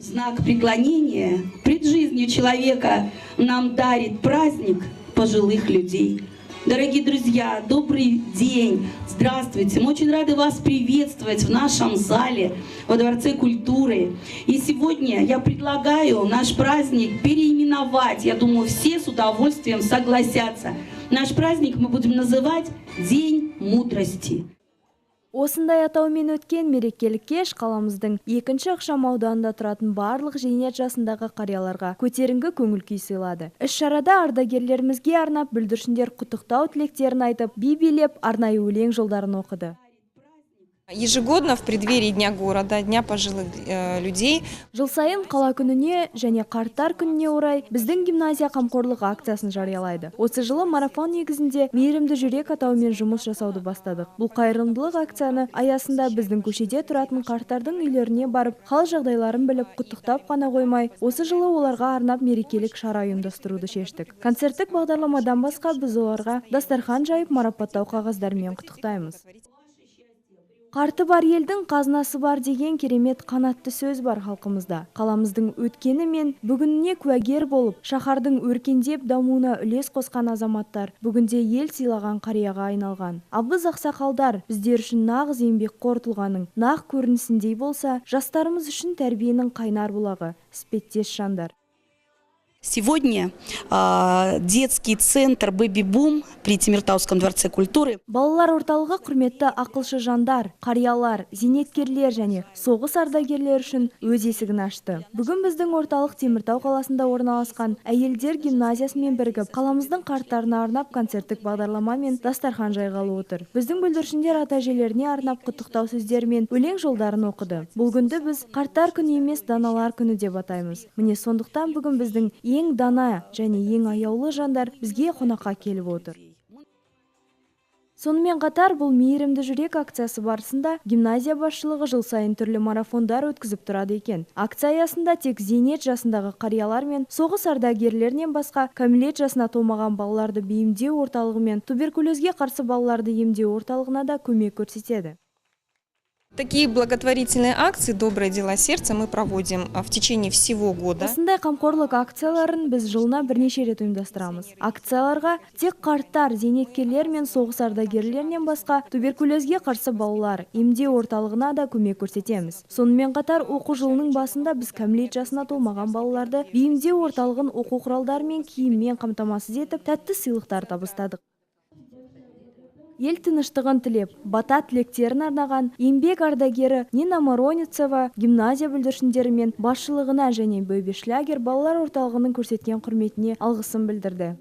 Знак преклонения пред жизнью человека нам дарит праздник пожилых людей. Дорогие друзья, добрый день, здравствуйте. Мы очень рады вас приветствовать в нашем зале, во Дворце культуры. И сегодня я предлагаю наш праздник переименовать. Я думаю, все с удовольствием согласятся. Наш праздник мы будем называть День мудрости. Осындай атаумен өткен мерекелік кеш қаламыздың екінші ықшам ауданында тұратын барлық зейнет жасындағы қарияларға көтеріңкі көңіл күй сыйлады. Іс-шарада ардагерлерімізге арнап бүлдіршіндер құттықтау тілектерін айтып, би билеп, арнайы өлең жолдарын оқыды. Ежегодно в преддверии Дня города, Дня пожилых людей. Жыл сайын қала күніне және қарттар күніне орай біздің гимназия қамқорлық акциясын жариялайды. Осы жылы марафон негізінде мейірімді жүрек атауымен жұмыс жасауды бастадық. Бұл қайырымдылық акцияны аясында біздің көшеде тұратын қарттардың үйлеріне барып, хал жағдайларын біліп, құттықтап қана қоймай, осы жылы оларға арнап мерекелік шара ұйымдастыруды шештік. Концерттік бағдарламадан басқа біз оларға дастархан жайып марапаттау қағаздарымен құттықтаймыз. Қарты бар елдің қазынасы бар деген керемет қанатты сөз бар халқымызда. Қаламыздың өткені мен бүгініне куәгер болып, шаһардың өркендеп дамуына үлес қосқан азаматтар бүгінде ел сыйлаған қарияға айналған. Абыз ақсақалдар біздер үшін нағыз еңбекқор тұлғаның нақ көрінісіндей болса, жастарымыз үшін тәрбиенің қайнар бұлағы, іспеттес жандар. Сегодня детский центр «Бэби Бум» при Темиртауском дворце культуры. Балалар орталығы құрметті ақылшы жандар, қариялар, зейнеткерлер және соғыс ардагерлер үшін өз есігін ашты. Бүгін біздің орталық Теміртау қаласында орналасқан әйелдер гимназиясымен бірігіп, қаламыздың қарттарына арнап концерттік бағдарлама мен дастархан жайғалы отыр. Біздің бүлдіршіндер ата-әжелеріне арнап құттықтау сөздер мен өлең жолдарын оқыды. Бұл күнді біз қарттар күні емес, даналар күні деп атаймыз. Міне сондықтан бүгін біздің ең дана және ең аяулы жандар бізге қонаққа келіп отыр. Сонымен қатар бұл мейірімді жүрек акциясы барысында гимназия басшылығы жыл сайын түрлі марафондар өткізіп тұрады екен. Акция аясында тек зейнет жасындағы қариялар мен соғыс ардагерлерінен басқа кәмелет жасына толмаған балаларды бейімдеу орталығы мен туберкулезге қарсы балаларды емдеу орталығына да көмек көрсетеді. Такие благотворительные акции «Доброе дело сердца» мы проводим в течение всего года. Осындай қамқорлық акцияларын біз жылына бірнеше рет ұйымдастырамыз. Акцияларға тек қарттар, зейнеткерлер мен соғыс ардагерлерінен басқа туберкулезге қарсы балалар емдеу орталығына да көмек көрсетеміз. Сонымен қатар оқу жылының басында біз кәмелет жасына толмаған балаларды бейімдеу орталығын оқу құралдары мен киіммен қамтамасыз етіп, тәтті сыйлықтар табыстадық. Ел тыныштығын тілеп, бата тілектерін арнаған еңбек ардагері Нина Моронецова гимназия бүлдіршіндері мен басшылығына және Бэби Шлягер балалар орталығының көрсеткен құрметіне алғысын білдірді.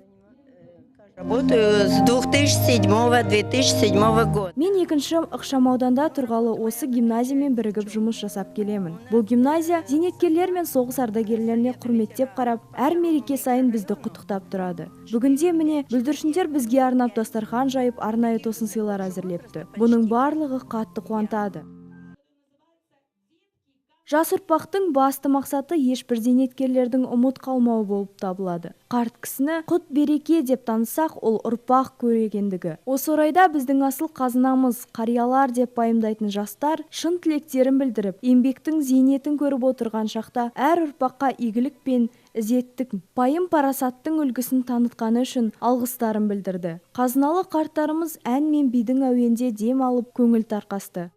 Работаю с 2007-2007 года. Мен екінші ықшам ауданда тұрғалы осы гимназиямен бірігіп жұмыс жасап келемін. Бұл гимназия зейнеткерлер мен соғыс ардагерлеріне құрметтеп қарап, әр мереке сайын бізді құттықтап тұрады. Бүгінде міне бүлдіршіндер бізге арнап дастархан жайып, арнайы тосын сыйлар әзірлепті. Бұның барлығы қатты қуантады. Жас ұрпақтың басты мақсаты ешбір зейнеткерлердің ұмыт қалмауы болып табылады. Қарт кісіні құт береке деп танысақ, ол ұрпақ көрегендігі. Осы орайда біздің асыл қазынамыз қариялар деп пайымдайтын жастар шын тілектерін білдіріп, еңбектің зейнетін көріп отырған шақта әр ұрпаққа игілік пен ізеттік, пайым парасаттың үлгісін танытқаны үшін алғыстарын білдірді. Қазыналы қарттарымыз ән мен бидің әуенде дем алып көңіл тарқасты.